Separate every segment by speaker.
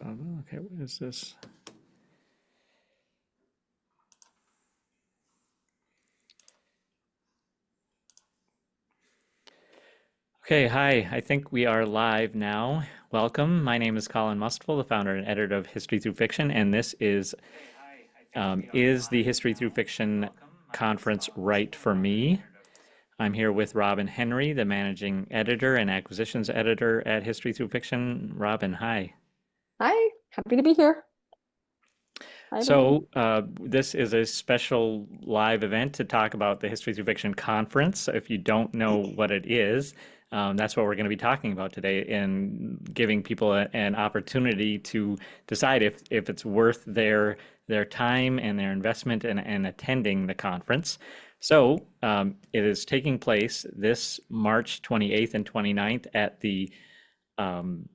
Speaker 1: Okay, what is this? Okay, hi. I think we are live now. Welcome. My name is Colin Mustful, the founder and editor of History Through Fiction, and this is the History Through Fiction conference right for me? I'm here with Robin Henry, the managing editor and acquisitions editor at History Through Fiction. Robin, hi.
Speaker 2: Hi, happy to be here. Hi, everyone.
Speaker 1: This is a special live event to talk about the History Through Fiction conference. So if you don't know what it is, that's what we're going to be talking about today and giving people an opportunity to decide if it's worth their time and their investment and attending the conference. It is taking place this March 28th and 29th at um,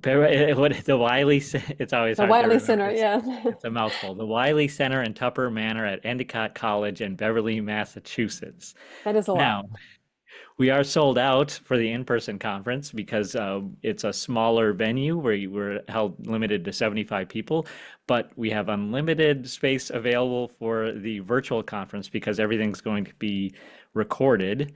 Speaker 1: the Wiley, it's always
Speaker 2: The
Speaker 1: hard to
Speaker 2: Wiley
Speaker 1: remember.
Speaker 2: Center, yes.
Speaker 1: It's a mouthful. The Wiley Center and Tupper Manor at Endicott College in Beverly, Massachusetts.
Speaker 2: That is a lot.
Speaker 1: Now, we are sold out for the in-person conference because it's a smaller venue where you were held limited to 75 people, but we have unlimited space available for the virtual conference because everything's going to be recorded.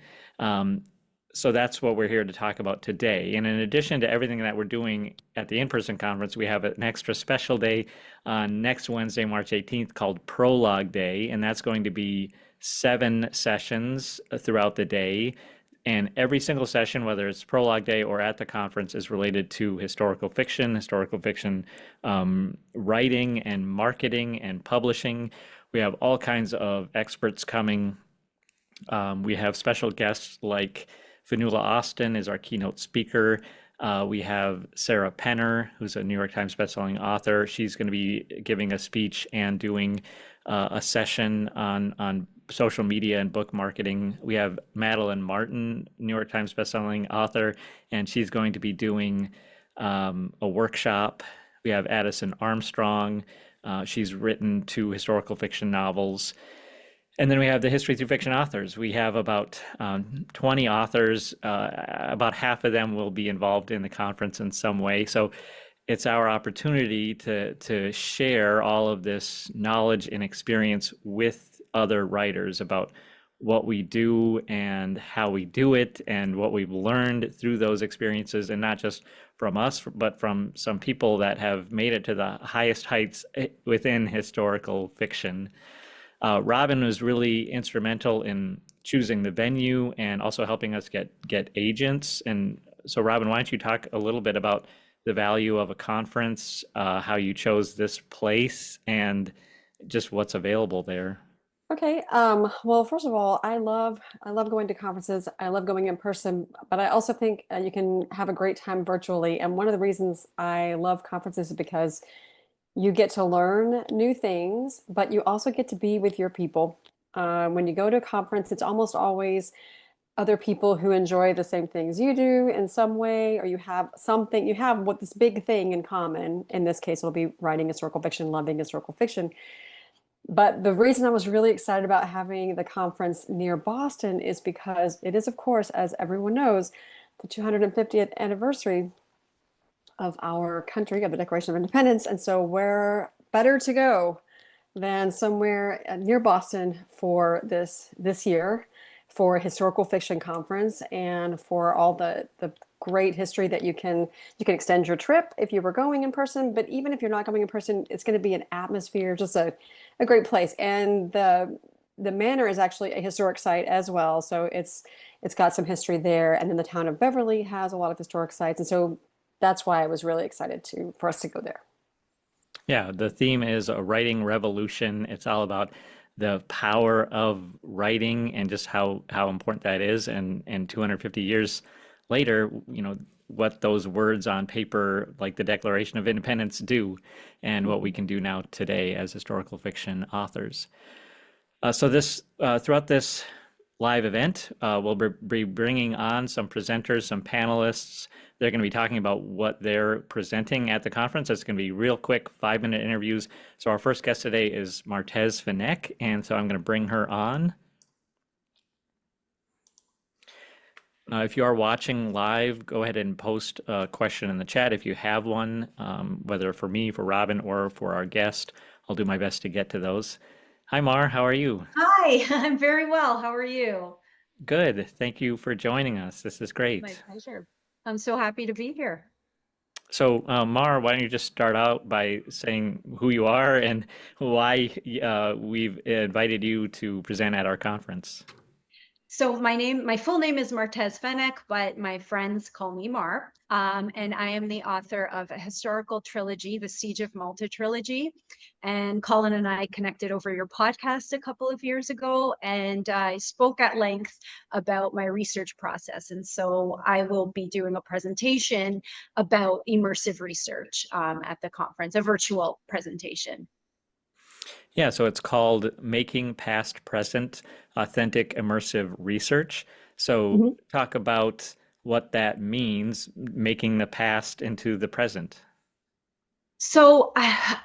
Speaker 1: So that's what we're here to talk about today. And in addition to everything that we're doing at the in-person conference, we have an extra special day on next Wednesday, March 18th, called Prologue Day. And that's going to be 7 sessions throughout the day. And every single session, whether it's Prologue Day or at the conference, is related to historical fiction, writing and marketing and publishing. We have all kinds of experts coming. We have special guests like Fanula Austin is our keynote speaker. We have Sarah Penner, who's a New York Times bestselling author. She's going to be giving a speech and doing a session on social media and book marketing. We have Madeline Martin, New York Times bestselling author, and she's going to be doing a workshop. We have Addison Armstrong. She's written 2 historical fiction novels. And then we have the History Through Fiction authors. We have about 20 authors. About half of them will be involved in the conference in some way. So it's our opportunity to share all of this knowledge and experience with other writers about what we do and how we do it and what we've learned through those experiences, and not just from us, but from some people that have made it to the highest heights within historical fiction. Robin was really instrumental in choosing the venue and also helping us get agents. And so, Robin, why don't you talk a little bit about the value of a conference, how you chose this place, and just what's available there?
Speaker 2: Okay. Well, first of all, I love going to conferences. I love going in person, but I also think you can have a great time virtually. And one of the reasons I love conferences is because you get to learn new things, but you also get to be with your people. When you go to a conference, it's almost always other people who enjoy the same things you do in some way, or you have what this big thing in common. In this case, it'll be writing historical fiction, loving historical fiction. But the reason I was really excited about having the conference near Boston is because it is, of course, as everyone knows, the 250th anniversary of our country, of the Declaration of Independence. And so where better to go than somewhere near Boston for this year for a historical fiction conference and for all the great history that you can extend your trip if you were going in person, but even if you're not going in person, it's going to be an atmosphere, just a great place. And the manor is actually a historic site as well, so it's got some history there. And then the town of Beverly has a lot of historic sites, and so that's why I was really excited for us to go there.
Speaker 1: Yeah, the theme is a writing revolution. It's all about the power of writing and just how important that is. And 250 years later, what those words on paper, like the Declaration of Independence, do, and what we can do now today as historical fiction authors. Throughout this live event, we'll be bringing on some presenters, some panelists. They're going to be talking about what they're presenting at the conference. It's going to be real quick, 5-minute interviews. So our first guest today is Martez Finek, and so I'm going to bring her on. If you are watching live, go ahead and post a question in the chat if you have one, whether for me, for Robin, or for our guest. I'll do my best to get to those. Hi, Mar. How are you?
Speaker 3: Hi, I'm very well. How are you?
Speaker 1: Good. Thank you for joining us. This is
Speaker 3: My
Speaker 1: great.
Speaker 3: pleasure. I'm so happy to be here.
Speaker 1: So, Mar, why don't you just start out by saying who you are and why we've invited you to present at our conference?
Speaker 3: So my full name is Martez Fennec, but my friends call me Mar. And I am the author of a historical trilogy, the Siege of Malta trilogy. And Colin and I connected over your podcast a couple of years ago, and I spoke at length about my research process. And so I will be doing a presentation about immersive research at the conference, a virtual presentation.
Speaker 1: Yeah, so it's called Making Past Present Authentic Immersive Research. So,
Speaker 3: Mhm.
Speaker 1: talk about what that means, making the past into the present.
Speaker 3: So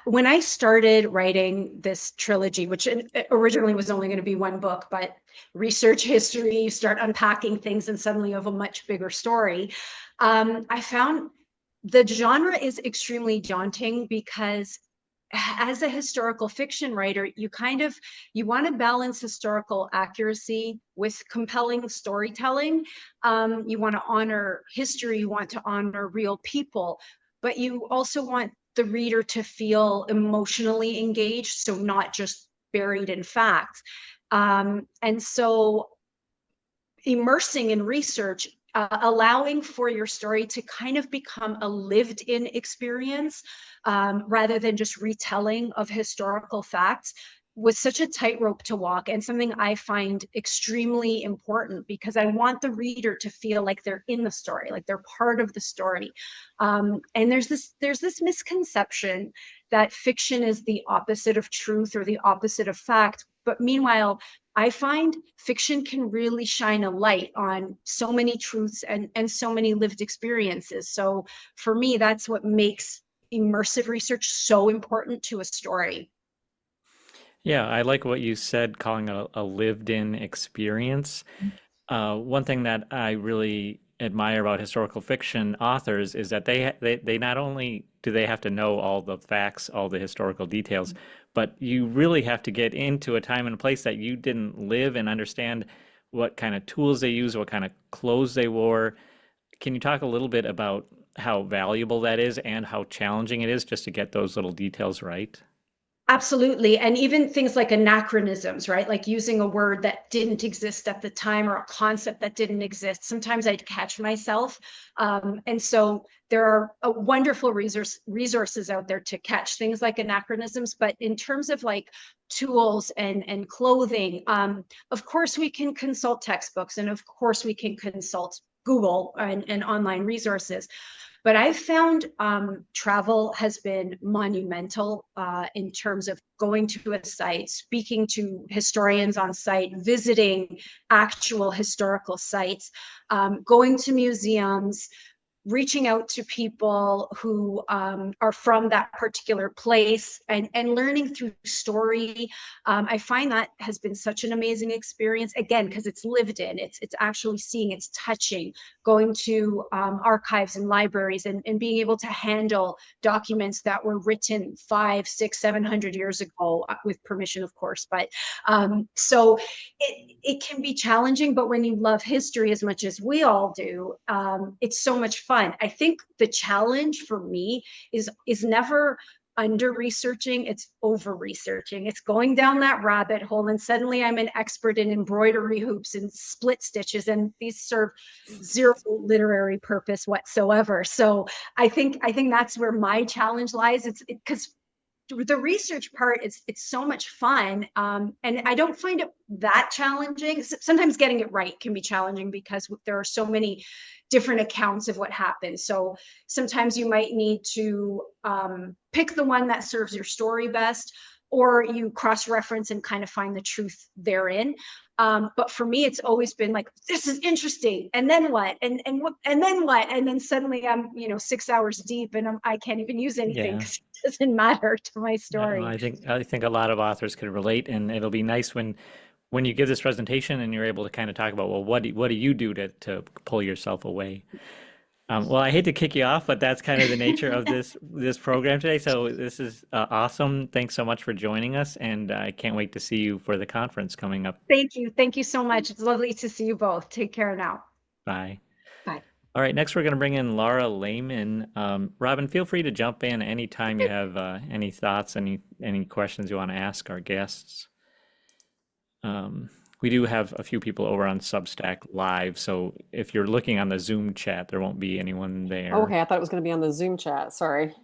Speaker 3: when I started writing this trilogy, which originally was only going to be one book, but research history, you start unpacking things, and suddenly you have a much bigger story. I found the genre is extremely daunting because as a historical fiction writer, you want to balance historical accuracy with compelling storytelling. You want to honor history, you want to honor real people, but you also want the reader to feel emotionally engaged, so not just buried in facts. And so immersing in research, allowing for your story to kind of become a lived in experience rather than just retelling of historical facts was such a tightrope to walk, and something I find extremely important because I want the reader to feel like they're in the story, like they're part of the story. And there's this misconception that fiction is the opposite of truth or the opposite of fact. But meanwhile, I find fiction can really shine a light on so many truths and so many lived experiences. So for me, that's what makes immersive research so important to a story.
Speaker 1: Yeah, I like what you said, calling it a lived-in experience. One thing that I really admire about historical fiction authors is that they not only do they have to know all the facts, all the historical details, but you really have to get into a time and a place that you didn't live and understand what kind of tools they use, what kind of clothes they wore. Can you talk a little bit about how valuable that is and how challenging it is just to get those little details right?
Speaker 3: Absolutely. And even things like anachronisms, right? Like using a word that didn't exist at the time or a concept that didn't exist. Sometimes I'd catch myself. And so there are wonderful resources out there to catch things like anachronisms. But in terms of like tools and clothing, of course, we can consult textbooks, and of course, we can consult Google and online resources. But I've found travel has been monumental in terms of going to a site, speaking to historians on site, visiting actual historical sites, going to museums, reaching out to people who are from that particular place and learning through story. I find that has been such an amazing experience, again, because it's lived in, it's actually seeing, it's touching, going to archives and libraries and being able to handle documents that were written 5, 6, 700 years ago, with permission, of course. But so it can be challenging, but when you love history as much as we all do, it's so much fun. I think the challenge for me is never under researching, it's over researching. It's going down that rabbit hole, and suddenly I'm an expert in embroidery hoops and split stitches, and these serve zero literary purpose whatsoever. So I think that's where my challenge lies. It's because the research part, it's so much fun, and I don't find it that challenging. Sometimes getting it right can be challenging because there are so many different accounts of what happened. So sometimes you might need to pick the one that serves your story best, or you cross-reference and kind of find the truth therein. But for me, it's always been like, this is interesting, and then what, and what, and then what, and then suddenly I'm 6 hours deep, and I can't even use anything
Speaker 1: Yeah.
Speaker 3: because it doesn't matter to my
Speaker 1: No,
Speaker 3: story.
Speaker 1: I think a lot of authors can relate, and it'll be nice when when you give this presentation and you're able to kind of talk about, well, what do you do to pull yourself away? Well, I hate to kick you off, but that's kind of the nature of this program today. So this is awesome. Thanks so much for joining us, and I can't wait to see you for the conference coming up.
Speaker 3: Thank you. Thank you so much. It's lovely to see you both. Take care now.
Speaker 1: Bye.
Speaker 3: Bye.
Speaker 1: All right, next we're going to bring in Laura Lehman. Robin, feel free to jump in anytime you have any thoughts, any questions you want to ask our guests. We do have a few people over on Substack Live, so if you're looking on the Zoom chat, there won't be anyone there.
Speaker 2: Okay, I thought it was going to be on the Zoom chat. Sorry.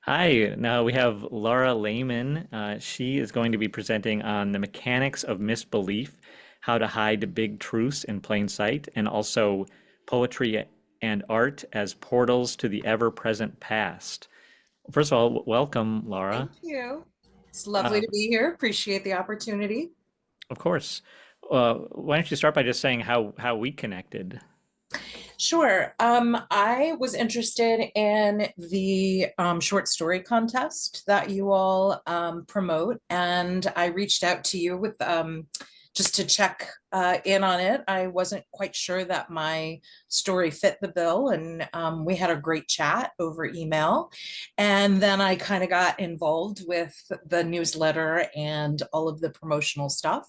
Speaker 1: Hi, now we have Laura Lehman. She is going to be presenting on the mechanics of misbelief, how to hide big truths in plain sight, and also poetry and art as portals to the ever-present past. First of all, welcome, Laura.
Speaker 4: Thank you. It's lovely to be here. Appreciate the opportunity.
Speaker 1: Of course. Why don't you start by just saying how we connected?
Speaker 4: Sure. I was interested in the short story contest that you all promote, and I reached out to you with just to check in on it. I wasn't quite sure that my story fit the bill, and we had a great chat over email. And then I kind of got involved with the newsletter and all of the promotional stuff.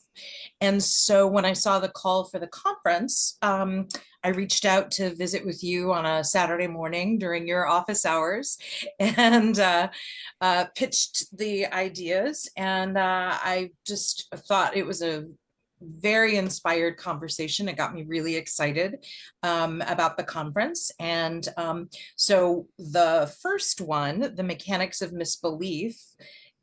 Speaker 4: And so when I saw the call for the conference, I reached out to visit with you on a Saturday morning during your office hours and pitched the ideas. And I just thought it was a very inspired conversation. It got me really excited about the conference. And so the first one, The Mechanics of Misbelief,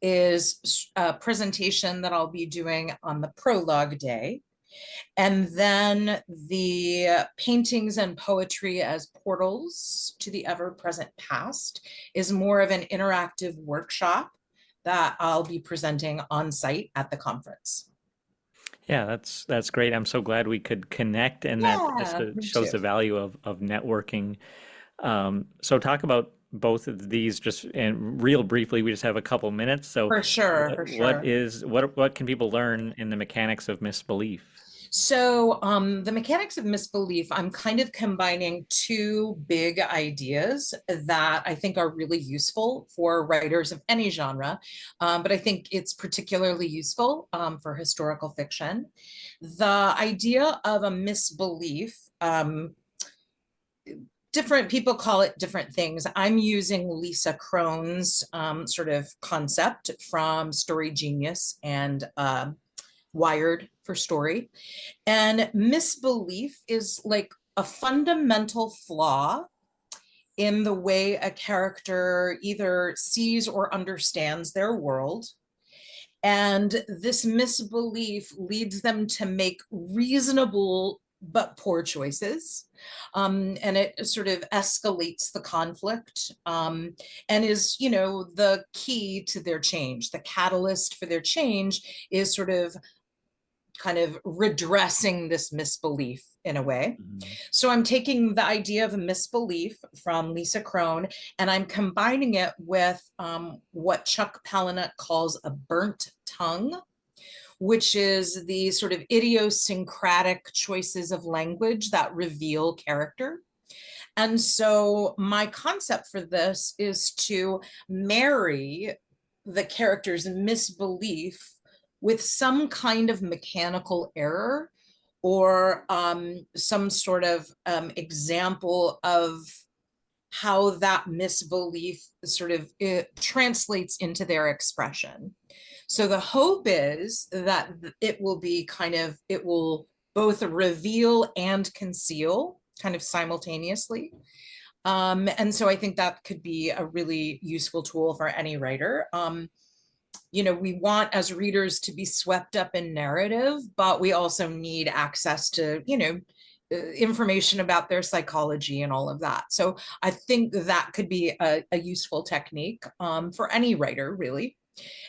Speaker 4: is a presentation that I'll be doing on the prologue day. And then the paintings and poetry as portals to the ever-present past is more of an interactive workshop that I'll be presenting on site at the conference.
Speaker 1: Yeah, that's great. I'm so glad we could connect, and that just
Speaker 4: me
Speaker 1: shows
Speaker 4: too.
Speaker 1: the value of networking. So talk about both of these just and real briefly. We just have a couple minutes. So
Speaker 4: For sure, for sure.
Speaker 1: what can people learn in the mechanics of misbelief?
Speaker 4: So the mechanics of misbelief, I'm kind of combining two big ideas that I think are really useful for writers of any genre, but I think it's particularly useful for historical fiction. The idea of a misbelief, different people call it different things. I'm using Lisa Krone's sort of concept from Story Genius and Wired for Story. And misbelief is like a fundamental flaw in the way a character either sees or understands their world. And this misbelief leads them to make reasonable but poor choices. And it sort of escalates the conflict and is, the key to their change. The catalyst for their change is sort of kind of redressing this misbelief in a way. So I'm taking the idea of a misbelief from Lisa Krone and I'm combining it with what Chuck Palahniuk calls a burnt tongue, which is the sort of idiosyncratic choices of language that reveal character. And so my concept for this is to marry the character's misbelief with some kind of mechanical error or some sort of example of how that misbelief sort of translates into their expression. So the hope is that it will both reveal and conceal kind of simultaneously. And so I think that could be a really useful tool for any writer. We want as readers to be swept up in narrative, but we also need access to, information about their psychology and all of that. So I think that could be a useful technique for any writer, really.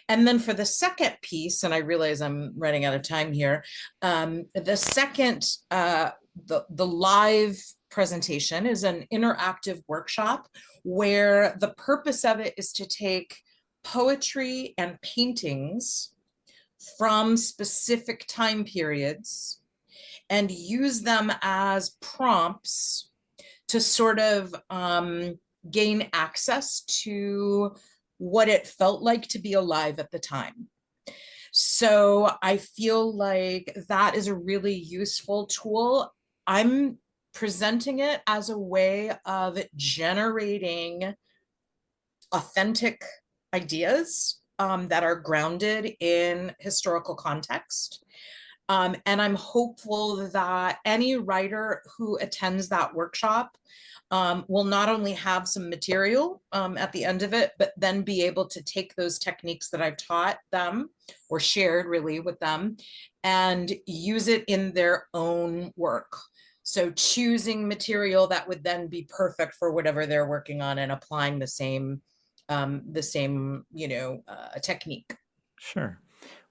Speaker 4: And then for the second piece, and I realize I'm running out of time here, the second, the live presentation is an interactive workshop where the purpose of it is to take poetry and paintings from specific time periods and use them as prompts to sort of gain access to what it felt like to be alive at the time. So I feel like that is a really useful tool. I'm presenting it as a way of generating authentic ideas that are grounded in historical context. And I'm hopeful that any writer who attends that workshop will not only have some material at the end of it, but then be able to take those techniques that I've taught them or shared really with them and use it in their own work. So choosing material that would then be perfect for whatever they're working on and applying the same, technique.
Speaker 1: Sure.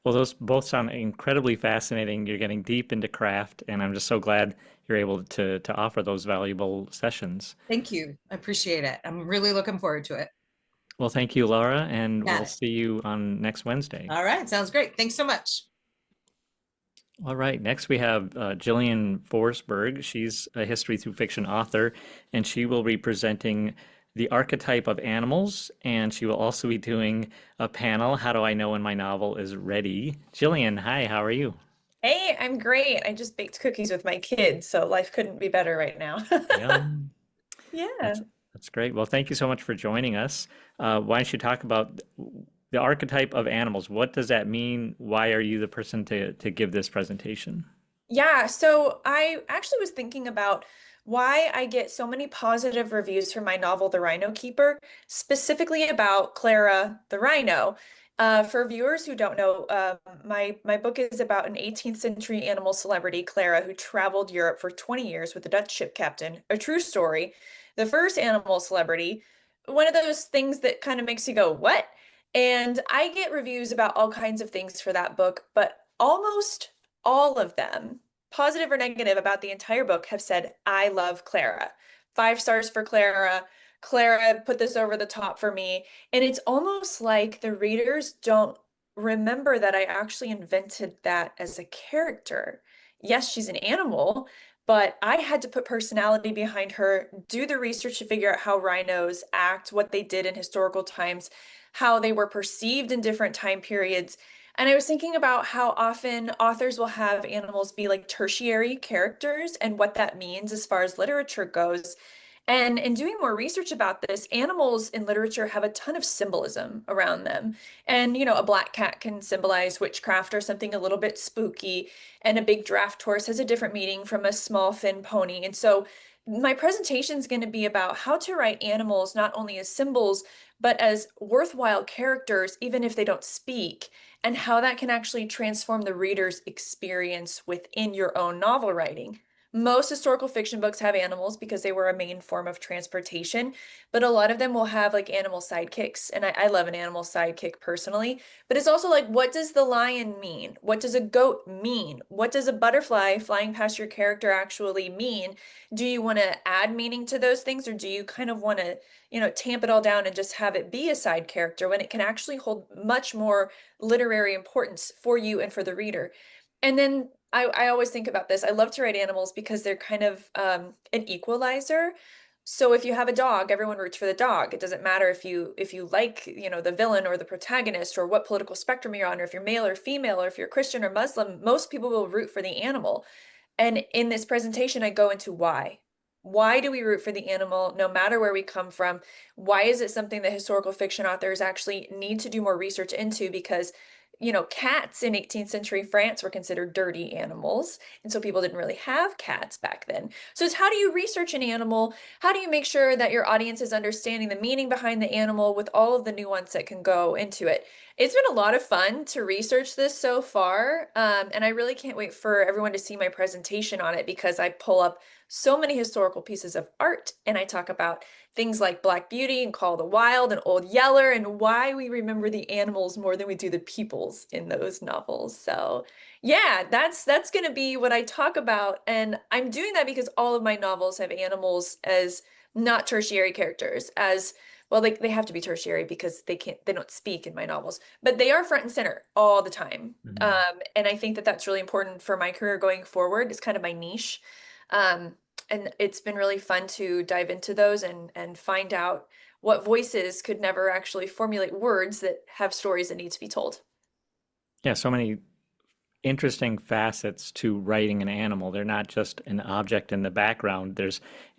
Speaker 1: Well, those both sound incredibly fascinating. You're getting deep into craft, and I'm just so glad you're able to offer those valuable sessions.
Speaker 4: Thank you. I appreciate it. I'm really looking forward to it.
Speaker 1: Well, thank you, Laura, and
Speaker 4: Got
Speaker 1: we'll
Speaker 4: it.
Speaker 1: see you on next Wednesday.
Speaker 4: All right. Sounds great. Thanks so much.
Speaker 1: All right, next we have Jillian Forsberg. She's a history through fiction author, and she will be presenting the archetype of animals, and she will also be doing a panel, How Do I Know When My Novel is Ready? Jillian, hi, how are you?
Speaker 5: Hey, I'm great. I just baked cookies with my kids, so life couldn't be better right now.
Speaker 1: Yum.
Speaker 5: Yeah.
Speaker 1: That's great. Well, thank you so much for joining us. Why don't you talk about the archetype of animals? What does that mean? Why are you the person to give this presentation?
Speaker 5: Yeah, so I actually was thinking about why I get so many positive reviews for my novel, The Rhino Keeper, specifically about Clara the rhino. For viewers who don't know, my book is about an 18th century animal celebrity, Clara, who traveled Europe for 20 years with a Dutch ship captain. A true story. The first animal celebrity, one of those things that kind of makes you go, what? And I get reviews about all kinds of things for that book, but almost all of them, positive or negative about the entire book, have said, I love Clara. 5 stars for Clara. Clara put this over the top for me. And it's almost like the readers don't remember that I actually invented that as a character. Yes, she's an animal, but I had to put personality behind her, do the research to figure out how rhinos act, what they did in historical times, how they were perceived in different time periods. And I was thinking about how often authors will have animals be like tertiary characters and what that means as far as literature goes. And in doing more research about this, animals in literature have a ton of symbolism around them. And, a black cat can symbolize witchcraft or something a little bit spooky, and a big draft horse has a different meaning from a small, thin pony. And so my presentation is going to be about how to write animals not only as symbols, but as worthwhile characters, even if they don't speak, and how that can actually transform the reader's experience within your own novel writing. Most historical fiction books have animals because they were a main form of transportation, but a lot of them will have like animal sidekicks. And I love an animal sidekick personally, but it's also like, what does the lion mean? What does a goat mean? What does a butterfly flying past your character actually mean? Do you want to add meaning to those things, or do you kind of want to, tamp it all down and just have it be a side character when it can actually hold much more literary importance for you and for the reader? And then I always think about this. I love to write animals because they're kind of an equalizer. So if you have a dog, everyone roots for the dog. It doesn't matter if you like, the villain or the protagonist or what political spectrum you're on, or if you're male or female, or if you're Christian or Muslim, most people will root for the animal. And in this presentation, I go into why. Why do we root for the animal no matter where we come from? Why is it something that historical fiction authors actually need to do more research into? Because cats in 18th century France were considered dirty animals. And so people didn't really have cats back then. So it's, how do you research an animal? How do you make sure that your audience is understanding the meaning behind the animal with all of the nuance that can go into it? It's been a lot of fun to research this so far. And I really can't wait for everyone to see my presentation on it, because I pull up so many historical pieces of art and I talk about things like Black Beauty and Call of the Wild and Old Yeller, and why we remember the animals more than we do the peoples in those novels. So yeah, that's going to be what I talk about. And I'm doing that because all of my novels have animals as not tertiary characters, as well, they have to be tertiary because they don't speak in my novels, but they are front and center all the time. And I think that that's really important for my career going forward. It's kind of my niche. And it's been really fun to dive into those and find out what voices could never actually formulate words that have stories that need to be told.
Speaker 1: Yeah, so many interesting facets to writing an animal. They're not just an object in the background.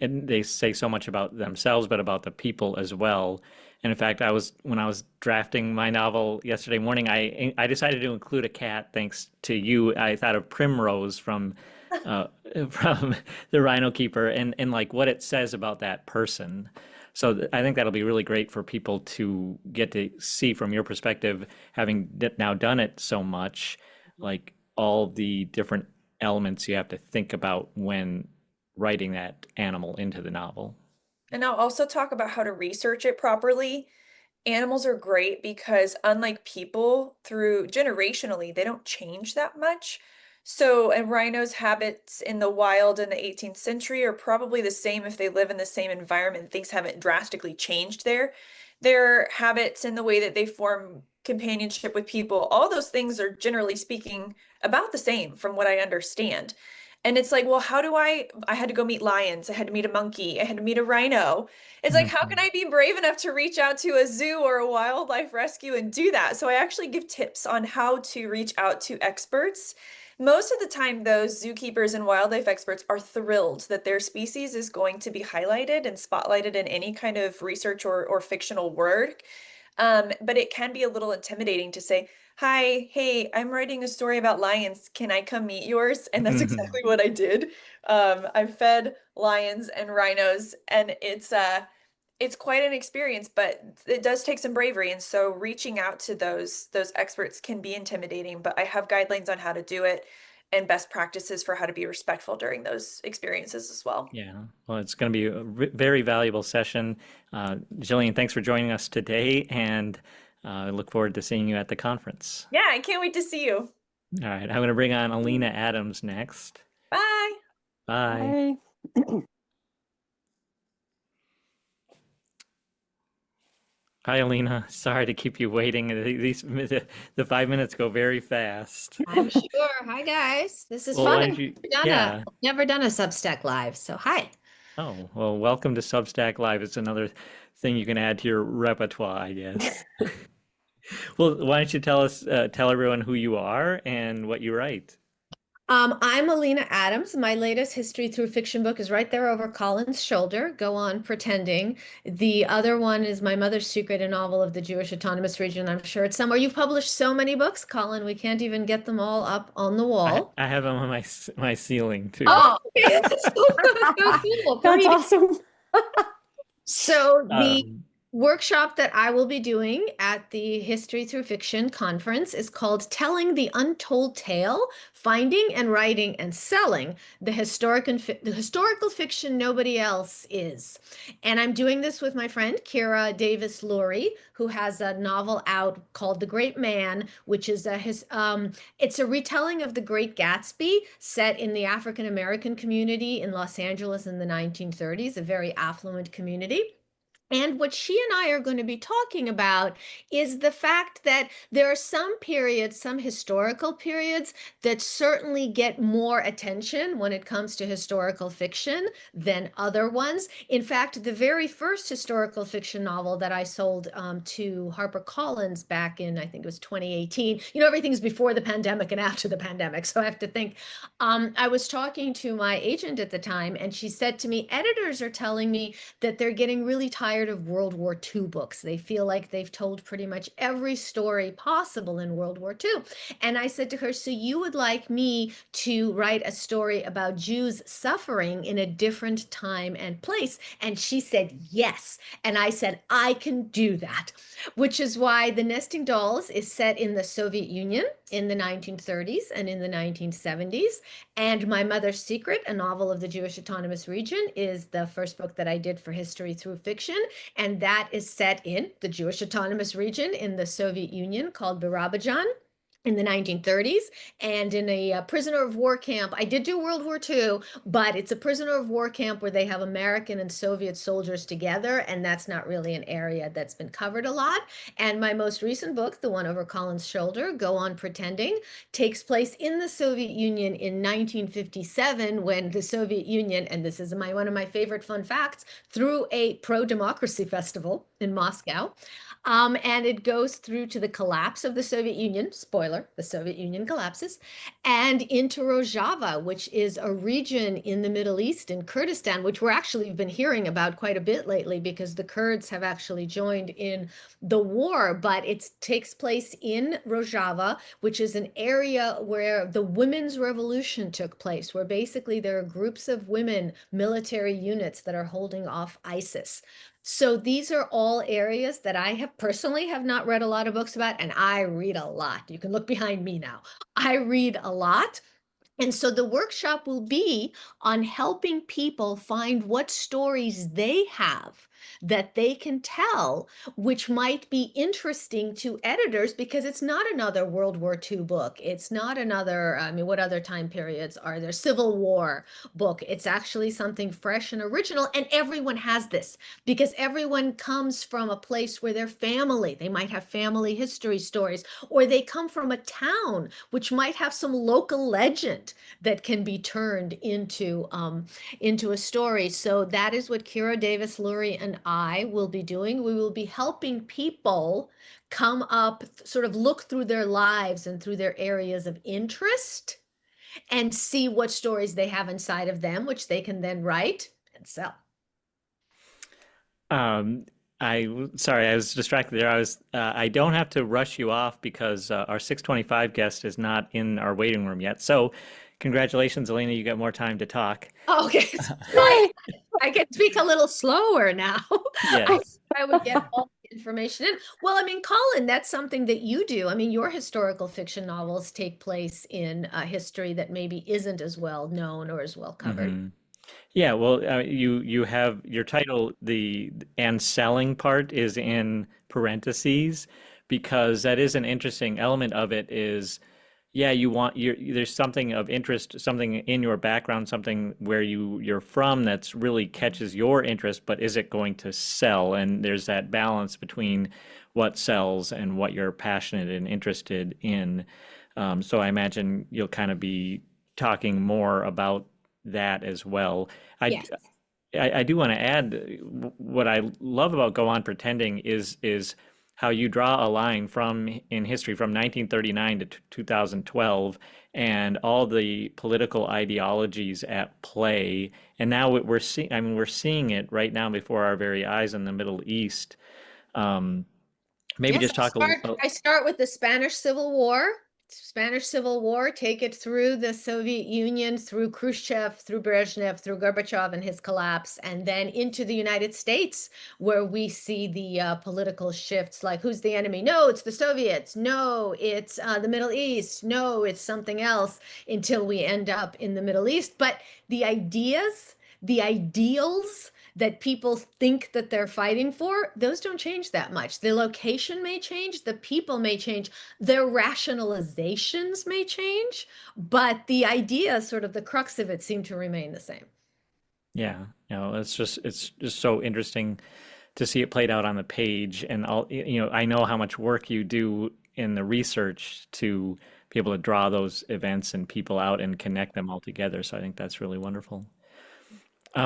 Speaker 1: And they say so much about themselves, but about the people as well. And in fact, when I was drafting my novel yesterday morning, I decided to include a cat thanks to you. I thought of Primrose from uh, from the Rhino Keeper and like what it says about that person. So I think that'll be really great for people to get to see from your perspective, having now done it so much, like all the different elements you have to think about when writing that animal into the novel.
Speaker 5: And I'll also talk about how to research it properly. Animals are great because unlike people, through generationally, they don't change that much. So, and rhinos' habits in the wild in the 18th century are probably the same if they live in the same environment. Things haven't drastically changed there. Their habits and the way that they form companionship with people, all those things are generally speaking about the same from what I understand. And it's like, well, I had to go meet lions, I had to meet a monkey, I had to meet a rhino. It's like, how can I be brave enough to reach out to a zoo or a wildlife rescue and do that? So I actually give tips on how to reach out to experts. Most of the time, those zookeepers and wildlife experts are thrilled that their species is going to be highlighted and spotlighted in any kind of research or fictional work. But it can be a little intimidating to say, hi, hey, I'm writing a story about lions. Can I come meet yours? And that's exactly what I did. I fed lions and rhinos, and it's quite an experience, but it does take some bravery. And so reaching out to those experts can be intimidating, but I have guidelines on how to do it and best practices for how to be respectful during those experiences as well.
Speaker 1: Yeah, well, it's going to be a very valuable session. Jillian, thanks for joining us today, and I look forward to seeing you at the conference.
Speaker 5: Yeah, I can't wait to see you.
Speaker 1: All right, I'm going to bring on Alina Adams next.
Speaker 5: Bye.
Speaker 1: Bye.
Speaker 2: Bye.
Speaker 1: Hi, Alina. Sorry to keep you waiting. The 5 minutes go very fast.
Speaker 6: I'm sure. Hi guys. This is
Speaker 1: Well, why
Speaker 6: fun.
Speaker 1: don't you?
Speaker 6: I've
Speaker 1: Yeah.
Speaker 6: never done a Substack live, so hi.
Speaker 1: Oh, well, welcome to Substack Live. It's another thing you can add to your repertoire, I guess. Well, why don't you tell everyone who you are and what you write?
Speaker 6: I'm Alina Adams. My latest history through fiction book is right there over Colin's shoulder. Go on pretending. The other one is My Mother's Secret, a novel of the Jewish Autonomous Region. I'm sure it's somewhere. You've published so many books, Colin. We can't even get them all up on the
Speaker 1: I,
Speaker 6: wall.
Speaker 1: I have them on my ceiling too.
Speaker 6: Oh, okay. That's so cool.
Speaker 2: That's
Speaker 6: Great.
Speaker 2: awesome.
Speaker 6: So the
Speaker 1: Um,
Speaker 6: workshop that I will be doing at the History Through Fiction conference is called Telling the Untold Tale, Finding and Writing and Selling the Historical Fiction Nobody Else Is. And I'm doing this with my friend Kira Davis Lurie, who has a novel out called The Great Man, which is it's a retelling of The Great Gatsby set in the African American community in Los Angeles in the 1930s, a very affluent community. And what she and I are going to be talking about is the fact that there are some periods, some historical periods, that certainly get more attention when it comes to historical fiction than other ones. In fact, the very first historical fiction novel that I sold to HarperCollins back in, I think it was 2018, everything's before the pandemic and after the pandemic. So I have to think. I was talking to my agent at the time, and she said to me, editors are telling me that they're getting really tired of World War II books. They feel like they've told pretty much every story possible in World War II. And I said to her, so you would like me to write a story about Jews suffering in a different time and place? And she said, yes. And I said, I can do that, which is why The Nesting Dolls is set in the Soviet Union in the 1930s and in the 1970s. And My Mother's Secret, a novel of the Jewish Autonomous Region, is the first book that I did for History Through Fiction. And that is set in the Jewish Autonomous Region in the Soviet Union called Barabajan. in the 1930s, and in a prisoner of war camp. I did do World War II, but it's a prisoner of war camp where they have American and Soviet soldiers together, and that's not really an area that's been covered a lot. And my most recent book, the one over Colin's shoulder, Go On Pretending, takes place in the Soviet Union in 1957, when the Soviet Union, and this is one of my favorite fun facts, threw a pro-democracy festival in Moscow. And it goes through to the collapse of the Soviet Union. Spoiler, the Soviet Union collapses, and into Rojava, which is a region in the Middle East, in Kurdistan, which we're actually been hearing about quite a bit lately because the Kurds have actually joined in the war. But it takes place in Rojava, which is an area where the women's revolution took place, where basically there are groups of women, military units that are holding off ISIS. So these are all areas that I have personally have not read a lot of books about, and I read a lot. You can look behind me now. I read a lot. And so the workshop will be on helping people find what stories they have that they can tell, which might be interesting to editors, because it's not another World War II book. It's not another, I mean, what other time periods are there? Civil War book. It's actually something fresh and original. And everyone has this because everyone comes from a place where their family, they might have family history stories, or they come from a town which might have some local legend that can be turned into a story. So that is what Kira Davis Lurie and I will be doing. We will be helping people come up, sort of look through their lives and through their areas of interest and see what stories they have inside of them, which they can then write and sell.
Speaker 1: Sorry, I was distracted there. I don't have to rush you off because our 625 guest is not in our waiting room yet. So congratulations, Elena, you got more time to talk.
Speaker 6: Oh, okay. I can speak a little slower now.
Speaker 1: Yes.
Speaker 6: I would get all the information in. Well, I mean, Colin, that's something that you do. I mean, your historical fiction novels take place in a history that maybe isn't as well known or as well covered.
Speaker 1: Mhm. Yeah, well, you have your title, the and selling part is in parentheses because that is an interesting element of it is, yeah, there's something of interest, something in your background, something where you're from that's really catches your interest, but is it going to sell? And there's that balance between what sells and what you're passionate and interested in. So I imagine you'll kind of be talking more about that as well. I,
Speaker 6: Yes.
Speaker 1: I do want to add what I love about Go On Pretending is how you draw a line from in history from 1939 to 2012 and all the political ideologies at play. And now we're seeing, I mean, we're seeing it right now before our very eyes in the Middle East. Maybe
Speaker 6: Yes,
Speaker 1: just talk
Speaker 6: I start with the Spanish Civil War. Spanish Civil War, take it through the Soviet Union, through Khrushchev, through Brezhnev, through Gorbachev and his collapse, and then into the United States, where we see the political shifts, like who's the enemy? No, it's the Soviets. No, it's the Middle East. No, it's something else, until we end up in the Middle East. But the ideas, the ideals that people think that they're fighting for, those don't change that much. The location may change, the people may change, their rationalizations may change, but the idea, sort of the crux of it, seem to remain the same.
Speaker 1: Yeah, it's just so interesting to see it played out on the page. And I know how much work you do in the research to be able to draw those events and people out and connect them all together. So I think that's really wonderful.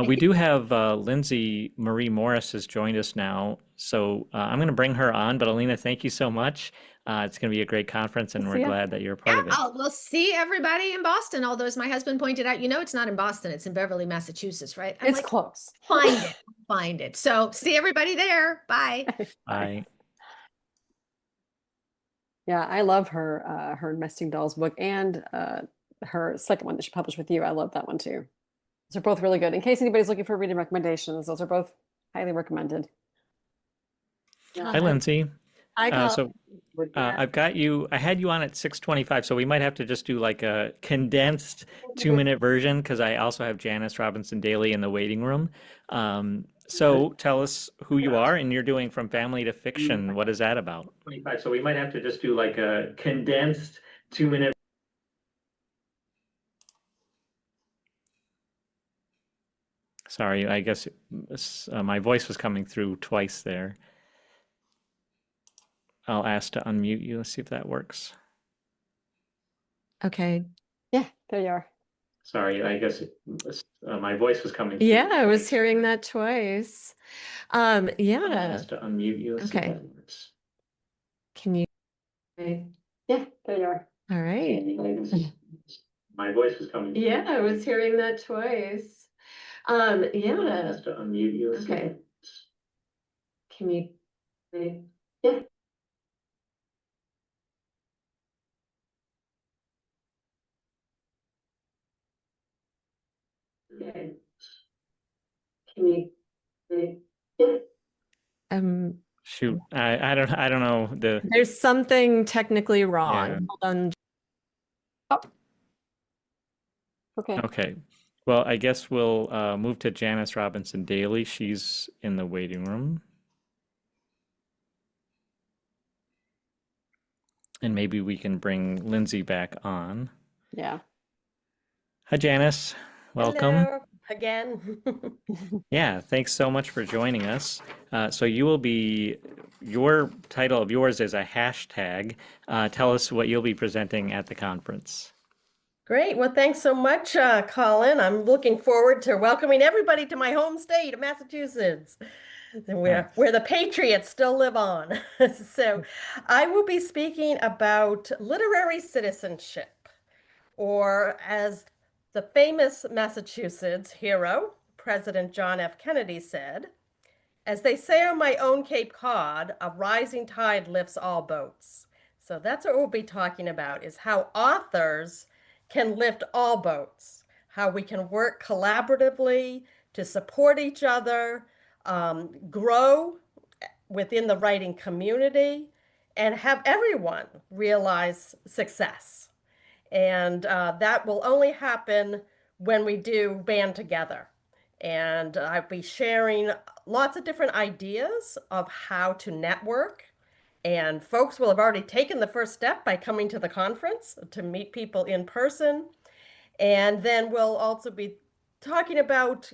Speaker 1: We do have Lindsay Marie Morris has joined us now. So I'm going to bring her on. But Alina, thank you so much. It's going to be a great conference, and we're glad that you're a part of it.
Speaker 6: We'll see everybody in Boston. Although, as my husband pointed out, it's not in Boston, it's in Beverly, Massachusetts, right?
Speaker 2: It's close.
Speaker 6: Find it. So see everybody there. Bye.
Speaker 1: Bye.
Speaker 2: Yeah, I love her Nesting Dolls book and her second one that she published with you. I love that one too. Those are both really good. In case anybody's looking for reading recommendations, those are both highly recommended.
Speaker 1: Hi, Lindsay.
Speaker 7: I got
Speaker 1: I've got you. I had you on at 6:25, so we might have to just do like a condensed 2-minute version because I also have Janice Robinson Daly in the waiting room. So tell us who you are, and you're doing From Family to Fiction. What is that about? 25. So we might have to just do like a condensed 2 minute. Sorry, I guess my voice was coming through twice there. I'll ask to unmute you. Let's see if that works.
Speaker 6: Okay.
Speaker 2: Yeah, there you are.
Speaker 1: Sorry, I guess my voice was coming through
Speaker 6: Yeah, I was
Speaker 1: twice.
Speaker 6: hearing that twice.
Speaker 1: I'll
Speaker 6: Yeah.
Speaker 1: ask to unmute you. Let's see if
Speaker 6: Okay.
Speaker 1: that works.
Speaker 6: Can you?
Speaker 2: Yeah, there you are.
Speaker 6: All right.
Speaker 1: My voice was coming through.
Speaker 6: Yeah, I was hearing that twice.
Speaker 1: I'll
Speaker 6: Yeah.
Speaker 1: ask to unmute you. Let's see if
Speaker 6: Okay.
Speaker 1: that works.
Speaker 6: Can you?
Speaker 2: Yeah.
Speaker 1: Okay.
Speaker 6: Can you?
Speaker 2: Yeah.
Speaker 1: Shoot, I don't know the.
Speaker 6: There's something technically wrong.
Speaker 1: Yeah.
Speaker 6: Hold on.
Speaker 2: Oh. Okay.
Speaker 1: Okay. Well, I guess we'll move to Janice Robinson Daly. She's in the waiting room. And maybe we can bring Lindsay back on.
Speaker 2: Yeah.
Speaker 1: Hi, Janice. Welcome.
Speaker 7: Hello again.
Speaker 1: Yeah, thanks so much for joining us. So you will be, your title of yours is a hashtag. Tell us what you'll be presenting at the conference.
Speaker 7: Great. Well, thanks so much, Colin. I'm looking forward to welcoming everybody to my home state of Massachusetts, where the Patriots still live on. So I will be speaking about literary citizenship, or as the famous Massachusetts hero, President John F. Kennedy said, as they say on my own Cape Cod, a rising tide lifts all boats. So that's what we'll be talking about, is how authors can lift all boats, how we can work collaboratively to support each other, grow within the writing community, and have everyone realize success. And that will only happen when we do band together. And I'll be sharing lots of different ideas of how to network. And folks will have already taken the first step by coming to the conference to meet people in person. And then we'll also be talking about,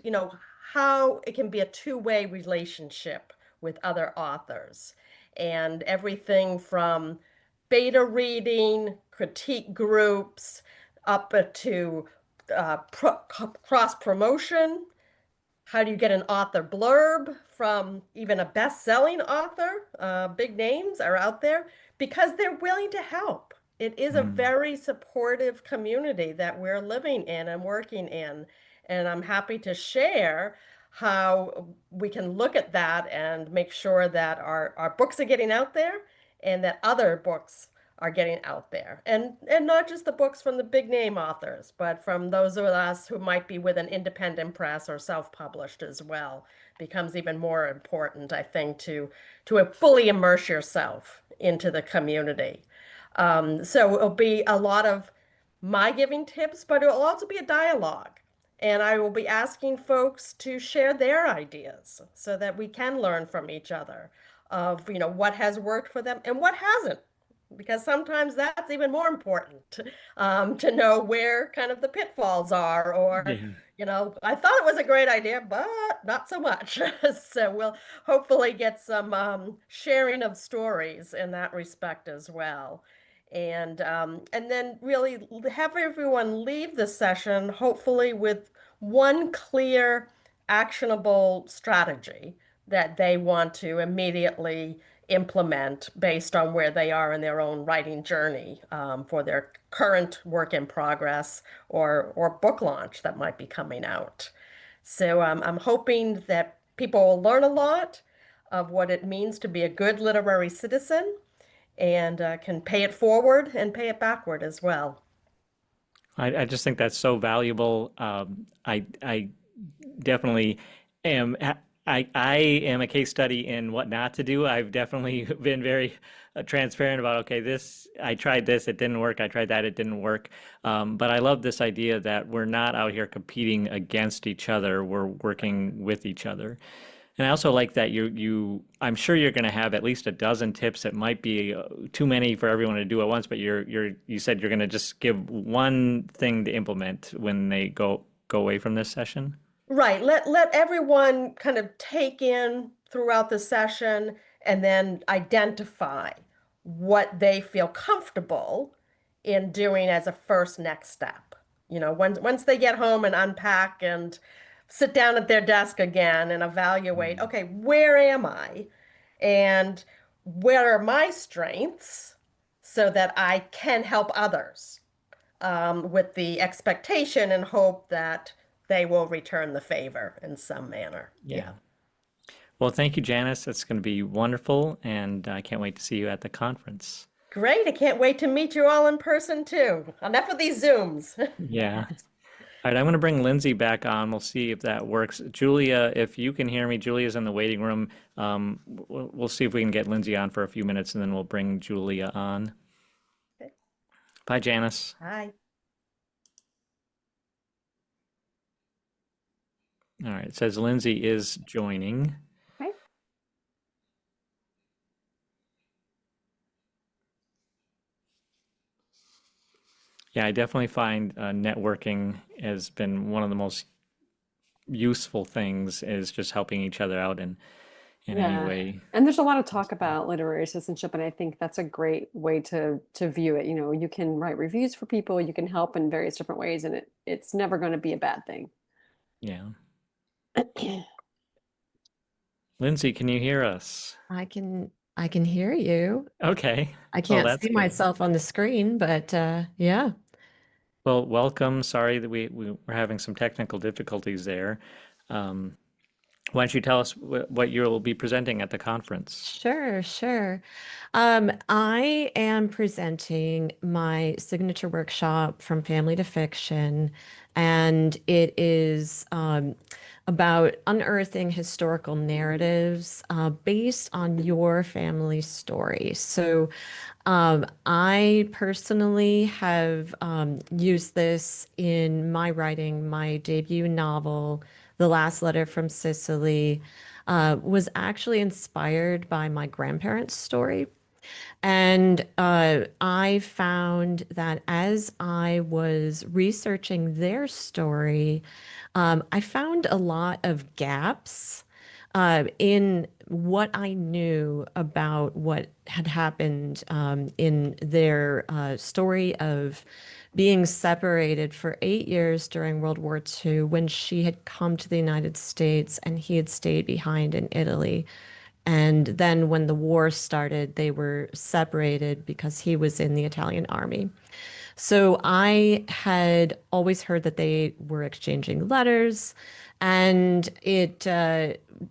Speaker 7: how it can be a two-way relationship with other authors. And everything from beta reading, critique groups, up to cross promotion. How do you get an author blurb from even a best-selling author? Big names are out there because they're willing to help. It is a very supportive community that we're living in and working in. And I'm happy to share how we can look at that and make sure that our books are getting out there and that other books are getting out there. And not just the books from the big name authors, but from those of us who might be with an independent press or self-published as well. Becomes even more important, I think, to fully immerse yourself into the community. So it'll be a lot of my giving tips, but it'll also be a dialogue. And I will be asking folks to share their ideas so that we can learn from each other of, what has worked for them and what hasn't, because sometimes that's even more important, to know where kind of the pitfalls are, or
Speaker 1: Yeah.
Speaker 7: I thought it was a great idea, but not so much. So we'll hopefully get some sharing of stories in that respect as well. And then really have everyone leave the session hopefully with one clear, actionable strategy that they want to immediately implement based on where they are in their own writing journey, for their current work in progress or book launch that might be coming out. So I'm hoping that people will learn a lot of what it means to be a good literary citizen, and can pay it forward and pay it backward as well.
Speaker 1: I just think that's so valuable. I definitely am. I am a case study in what not to do. I've definitely been very transparent about, okay, I tried this, it didn't work. I tried that, it didn't work. But I love this idea that we're not out here competing against each other. We're working with each other. And I also like that I'm sure you're going to have at least a dozen tips. It might be too many for everyone to do at once, but you said you're going to just give one thing to implement when they go away from this session.
Speaker 7: Right. Let everyone kind of take in throughout the session and then identify what they feel comfortable in doing as a first next step. Once they get home and unpack and sit down at their desk again and evaluate, okay, where am I? And where are my strengths so that I can help others, with the expectation and hope that they will return the favor in some manner.
Speaker 1: Yeah. Well, thank you, Janice. It's going to be wonderful, and I can't wait to see you at the conference.
Speaker 7: Great. I can't wait to meet you all in person too. Enough of these Zooms.
Speaker 1: Yeah. All right, I'm going to bring Lindsay back on. We'll see if that works. Julia, if you can hear me, Julia's in the waiting room. We'll see if we can get Lindsay on for a few minutes, and then we'll bring Julia on.
Speaker 7: Okay.
Speaker 1: Bye, Janice.
Speaker 7: Hi.
Speaker 1: All right, it says Lindsay is joining.
Speaker 2: Okay.
Speaker 1: Yeah, I definitely find networking has been one of the most useful things, is just helping each other out in any
Speaker 2: Yeah.
Speaker 1: way.
Speaker 2: And there's a lot of talk about literary citizenship, and I think that's a great way to view it. You can write reviews for people, you can help in various different ways, and it's never going to be a bad thing.
Speaker 1: Yeah. Lindsay, can you hear us?
Speaker 8: I can hear you.
Speaker 1: Okay.
Speaker 8: I
Speaker 1: Well,
Speaker 8: can't
Speaker 1: that's
Speaker 8: see
Speaker 1: good.
Speaker 8: myself on the screen, but yeah.
Speaker 1: Well, welcome. Sorry that we were having some technical difficulties there. Why don't you tell us what you'll be presenting at the conference?
Speaker 8: Sure, sure. I am presenting my signature workshop From Family to Fiction, and it is about unearthing historical narratives based on your family story. So I personally have used this in my writing. My debut novel, The Last Letter from Sicily, was actually inspired by my grandparents' story. And I found that as I was researching their story, I found a lot of gaps in what I knew about what had happened in their story of being separated for 8 years during World War II, when she had come to the United States and he had stayed behind in Italy. And then when the war started, they were separated because he was in the Italian army. So I had always heard that they were exchanging letters, and it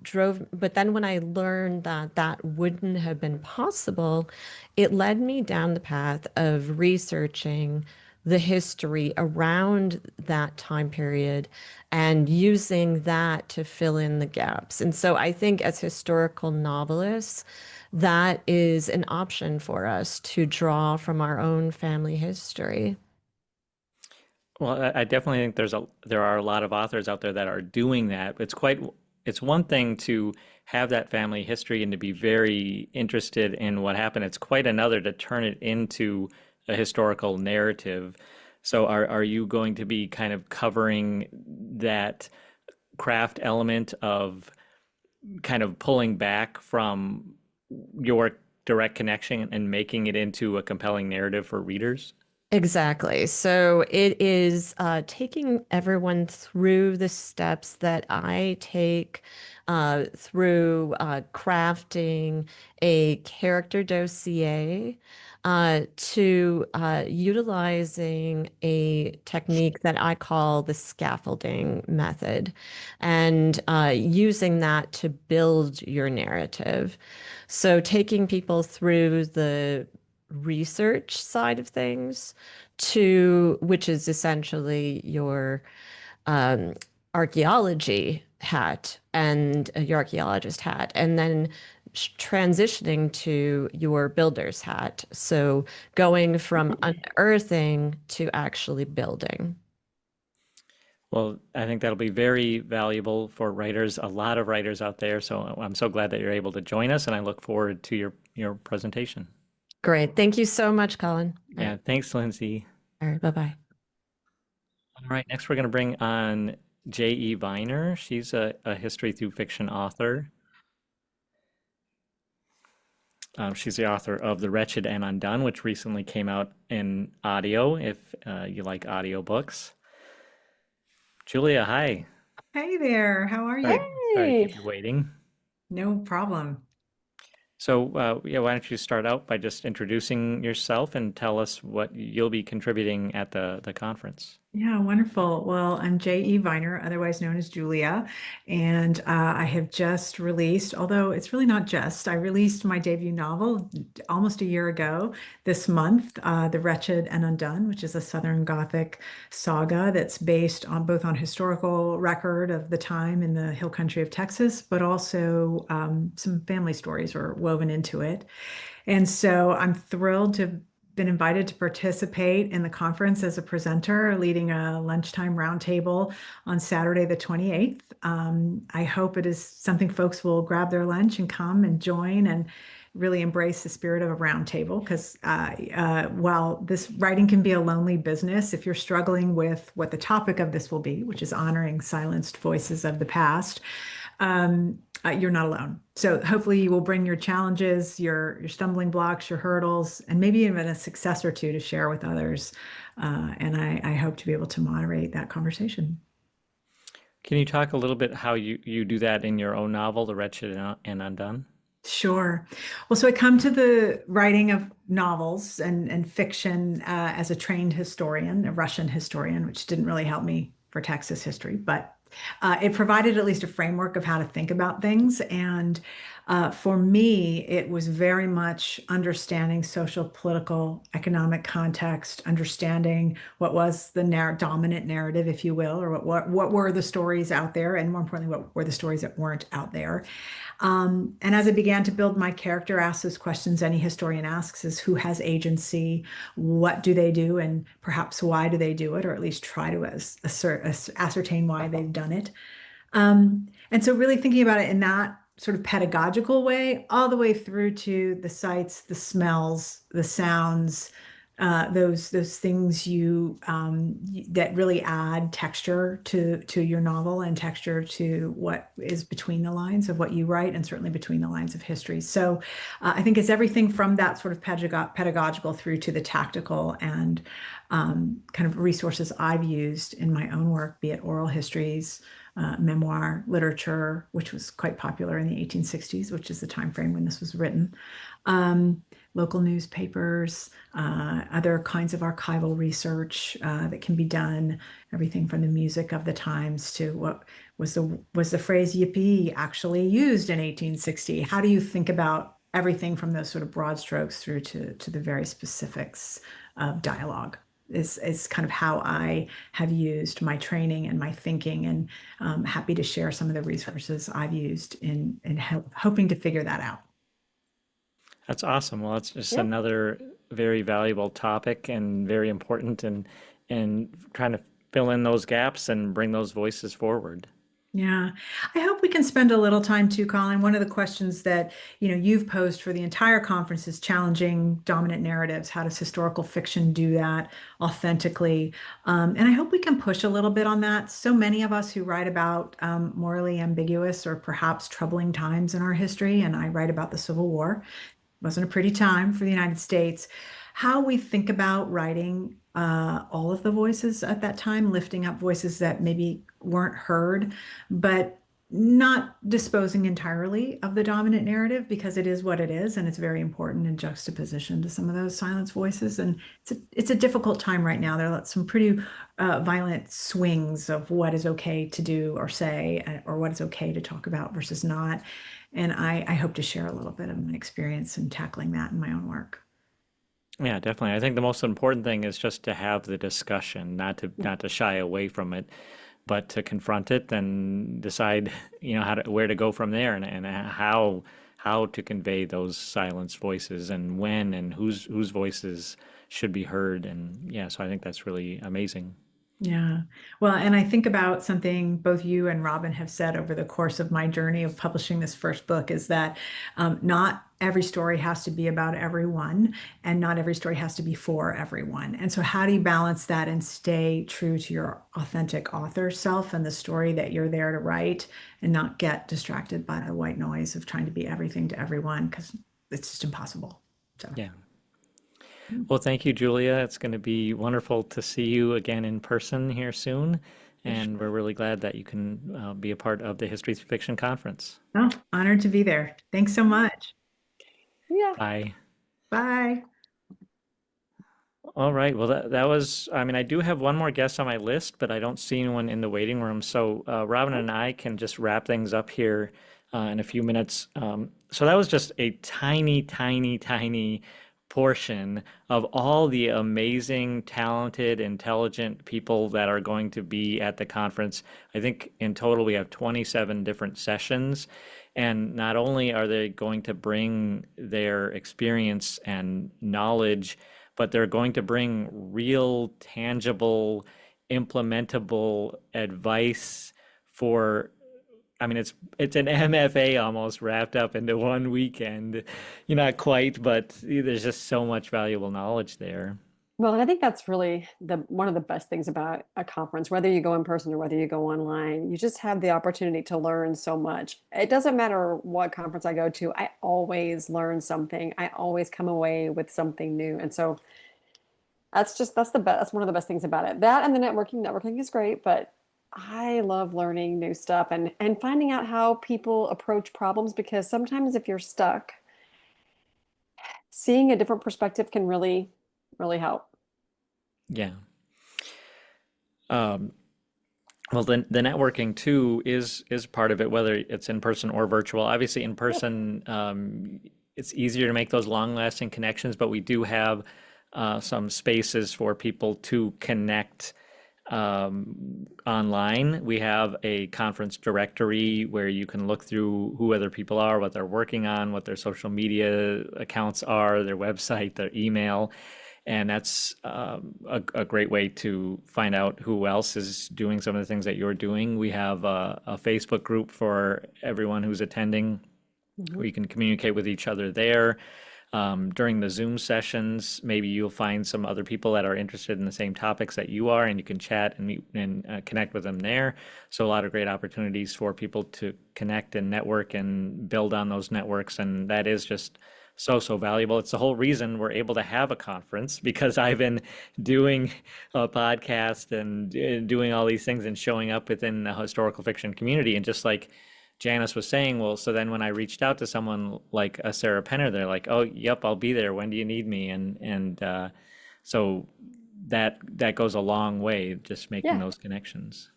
Speaker 8: drove. But then when I learned that that wouldn't have been possible, it led me down the path of researching the history around that time period and using that to fill in the gaps. And so I think as historical novelists, that is an option for us to draw from our own family history.
Speaker 1: Well, I definitely think there are a lot of authors out there that are doing that. It's one thing to have that family history and to be very interested in what happened. It's quite another to turn it into a historical narrative. So are you going to be kind of covering that craft element of kind of pulling back from your direct connection and making it into a compelling narrative for readers?
Speaker 8: Exactly. So it is taking everyone through the steps that I take through crafting a character dossier to utilizing a technique that I call the scaffolding method, and using that to build your narrative. So taking people through the research side of things, to which is essentially your um, archaeology hat and your archaeologist hat, and then transitioning to your builder's hat. So going from unearthing to actually building.
Speaker 1: Well, I think that'll be very valuable for writers, a lot of writers out there. So I'm so glad that you're able to join us, and I look forward to your presentation.
Speaker 8: Great. Thank you so much, Colin. All
Speaker 1: Yeah,
Speaker 8: right.
Speaker 1: thanks, Lindsay.
Speaker 8: All right. Bye-bye.
Speaker 1: All right, next we're going to bring on J.E. Viner. She's a history through fiction author. She's the author of The Wretched and Undone, which recently came out in audio, if you like audiobooks. Julia, hi.
Speaker 9: Hey there, how are
Speaker 1: Sorry,
Speaker 9: you?
Speaker 1: sorry to
Speaker 2: Hey.
Speaker 1: keep you waiting.
Speaker 9: No problem.
Speaker 1: So, yeah, why don't you start out by just introducing yourself and tell us what you'll be contributing at the conference?
Speaker 9: Yeah, wonderful. Well, I'm J.E. Viner, otherwise known as Julia, and I have just released, although it's really not just, I released my debut novel almost a year ago this month, The Wretched and Undone, which is a Southern Gothic saga that's based on both on historical record of the time in the hill country of Texas, but also some family stories are woven into it. And so I'm thrilled to have been invited to participate in the conference as a presenter, leading a lunchtime roundtable on Saturday, the 28th. I hope it is something folks will grab their lunch and come and join and really embrace the spirit of a roundtable. Because while this writing can be a lonely business, if you're struggling with what the topic of this will be, which is honoring silenced voices of the past, you're not alone. So hopefully you will bring your challenges, your stumbling blocks, your hurdles, and maybe even a success or two to share with others. And I hope to be able to moderate that conversation.
Speaker 1: Can you talk a little bit how you do that in your own novel, The Wretched and Undone?
Speaker 9: Sure. Well, so I come to the writing of novels and fiction as a trained historian, a Russian historian, which didn't really help me for Texas history, but it provided at least a framework of how to think about things. And for me, it was very much understanding social, political, economic context, understanding what was the dominant narrative, if you will, or what were the stories out there, and more importantly, what were the stories that weren't out there. And as I began to build my character, ask those questions any historian asks is who has agency, what do they do, and perhaps why do they do it, or at least try to ascertain why they've done it. And so really thinking about it in that sort of pedagogical way, all the way through to the sights, the smells, the sounds, those things that really add texture to your novel and texture to what is between the lines of what you write, and certainly between the lines of history. So I think it's everything from that sort of pedagogical through to the tactical and kind of resources I've used in my own work, be it oral histories, memoir, literature, which was quite popular in the 1860s, which is the time frame when this was written. Local newspapers, other kinds of archival research that can be done, everything from the music of the times to what was the phrase yippee actually used in 1860? How do you think about everything from those sort of broad strokes through to the very specifics of dialogue? Is kind of how I have used my training and my thinking, and happy to share some of the resources I've used in hoping to figure that out.
Speaker 1: That's awesome. Well, it's just
Speaker 2: Yep.
Speaker 1: another very valuable topic and very important, and trying to fill in those gaps and bring those voices forward.
Speaker 9: Yeah, I hope we can spend a little time too, Colin. One of the questions that you've posed for the entire conference is challenging dominant narratives. How does historical fiction do that authentically? And I hope we can push a little bit on that. So many of us who write about morally ambiguous or perhaps troubling times in our history, and I write about the Civil War. Wasn't a pretty time for the United States. How we think about writing all of the voices at that time, lifting up voices that maybe weren't heard, but not disposing entirely of the dominant narrative, because it is what it is, and it's very important in juxtaposition to some of those silenced voices. And it's a difficult time right now. There are some pretty violent swings of what is okay to do or say, or what is okay to talk about versus not. And I hope to share a little bit of my experience in tackling that in my own work.
Speaker 1: Yeah, definitely. I think the most important thing is just to have the discussion, not to shy away from it, but to confront it and decide, where to go from there, and how to convey those silenced voices, and when and whose voices should be heard. And yeah, so I think that's really amazing.
Speaker 9: Yeah. Well, and I think about something both you and Robin have said over the course of my journey of publishing this first book is that not every story has to be about everyone, and not every story has to be for everyone. And so, how do you balance that and stay true to your authentic author self and the story that you're there to write, and not get distracted by the white noise of trying to be everything to everyone? Because it's just impossible. So,
Speaker 1: Yeah. Well, thank you, Julia. It's going to be wonderful to see you again in person here soon. And we're really glad that you can be a part of the History Through Fiction Conference.
Speaker 9: oh, honored to be there. Thanks so much.
Speaker 2: Yeah.
Speaker 1: Bye.
Speaker 9: Bye.
Speaker 1: All right. Well, that was, I mean, I do have one more guest on my list, but I don't see anyone in the waiting room. So Robin and I can just wrap things up here in a few minutes. So that was just a tiny, tiny, tiny portion of all the amazing, talented, intelligent people that are going to be at the conference. I think in total we have 27 different sessions. And not only are they going to bring their experience and knowledge, but they're going to bring real, tangible, implementable advice for, I mean, it's an MFA almost wrapped up into one weekend. You're not quite, but there's just so much valuable knowledge there.
Speaker 2: Well, and I think that's really one of the best things about a conference, whether you go in person or whether you go online, you just have the opportunity to learn so much. It doesn't matter what conference I go to, I always learn something. I always come away with something new. And so that's the best, that's one of the best things about it. That and the networking is great, but I love learning new stuff and finding out how people approach problems, because sometimes if you're stuck, seeing a different perspective can really, really help.
Speaker 1: Yeah. Well, the networking too is part of it, whether it's in person or virtual. Obviously, in person, it's easier to make those long-lasting connections, but we do have some spaces for people to connect online. We have a conference directory where you can look through who other people are, what they're working on, what their social media accounts are, their website, their email. And that's a great way to find out who else is doing some of the things that you're doing. We have a Facebook group for everyone who's attending. We can communicate with each other there. During the Zoom sessions, maybe you'll find some other people that are interested in the same topics that you are, and you can chat and meet and connect with them there. So a lot of great opportunities for people to connect and network and build on those networks. And that is just so valuable. It's the whole reason we're able to have a conference, because I've been doing a podcast and doing all these things and showing up within the historical fiction community. And just like Janice was saying, well, so then when I reached out to someone like a Sarah Penner, they're like, "Oh, yep, I'll be there. When do you need me?" And so that goes a long way, just making
Speaker 2: Yeah.
Speaker 1: those connections.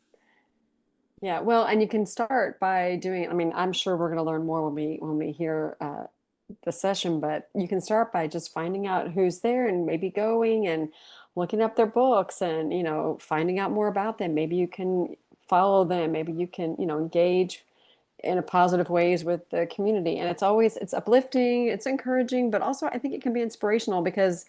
Speaker 2: Yeah, well, and you can start by doing, I mean, I'm sure we're going to learn more when we hear the session, but you can start by just finding out who's there and maybe going and looking up their books and, finding out more about them. Maybe you can follow them. Maybe you can, engage in a positive ways with the community. And it's uplifting, it's encouraging, but also I think it can be inspirational, because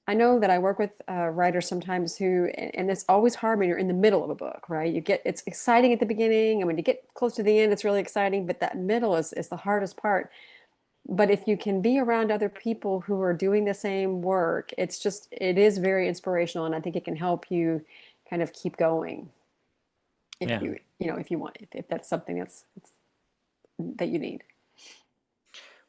Speaker 2: I know that I work with writers sometimes and it's always hard when you're in the middle of a book, right? It's exciting at the beginning, and when you get close to the end, it's really exciting, but that middle is the hardest part. But if you can be around other people who are doing the same work, it is very inspirational, and I think it can help you kind of keep going if
Speaker 1: Yeah.
Speaker 2: if you want, if that's something that you need.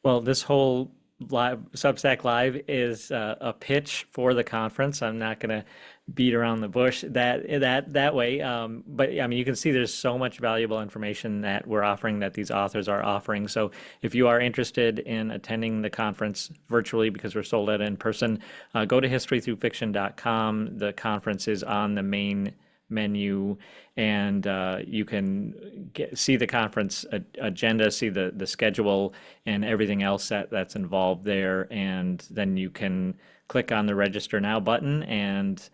Speaker 1: Well, this whole live Substack Live is a pitch for the conference. I'm not going to beat around the bush that way. But I mean, you can see there's so much valuable information that we're offering, that these authors are offering. So if you are interested in attending the conference virtually, because we're sold out in person, go to historythroughfiction.com. The conference is on the main menu, and you can see the conference agenda, see the schedule and everything else that's involved there, and then you can click on the register now button, and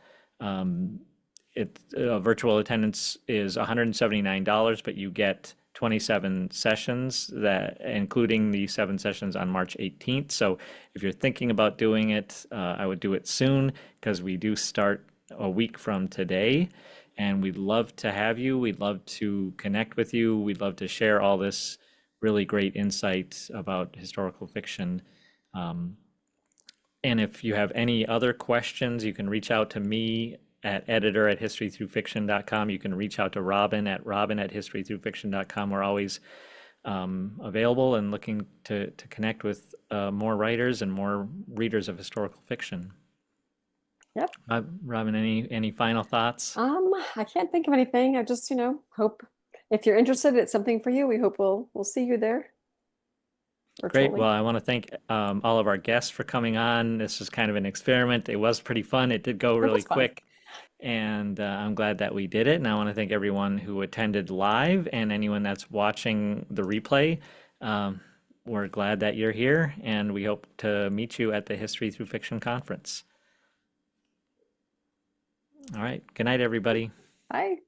Speaker 1: virtual attendance is $179, but you get 27 sessions, that including the 7 sessions on March 18th. So if you're thinking about doing it, I would do it soon, because we do start a week from today. And we'd love to have you. We'd love to connect with you. We'd love to share all this really great insight about historical fiction. And if you have any other questions, you can reach out to me at editor@historythroughfiction.com. You can reach out to Robin@historythroughfiction.com. We're always available and looking to connect with more writers and more readers of historical fiction.
Speaker 2: Yep.
Speaker 1: Robin, any final thoughts?
Speaker 2: I can't think of anything. I just, hope if you're interested, it's something for you. We hope we'll see you there
Speaker 1: Great.
Speaker 2: virtually.
Speaker 1: Well, I want to thank all of our guests for coming on. This was kind of an experiment. It was pretty fun. It did go
Speaker 2: It
Speaker 1: really
Speaker 2: was fun.
Speaker 1: quick. And I'm glad that we did it. And I want to thank everyone who attended live and anyone that's watching the replay. We're glad that you're here, and we hope to meet you at the History Through Fiction conference. All right. Good night, everybody.
Speaker 2: Bye.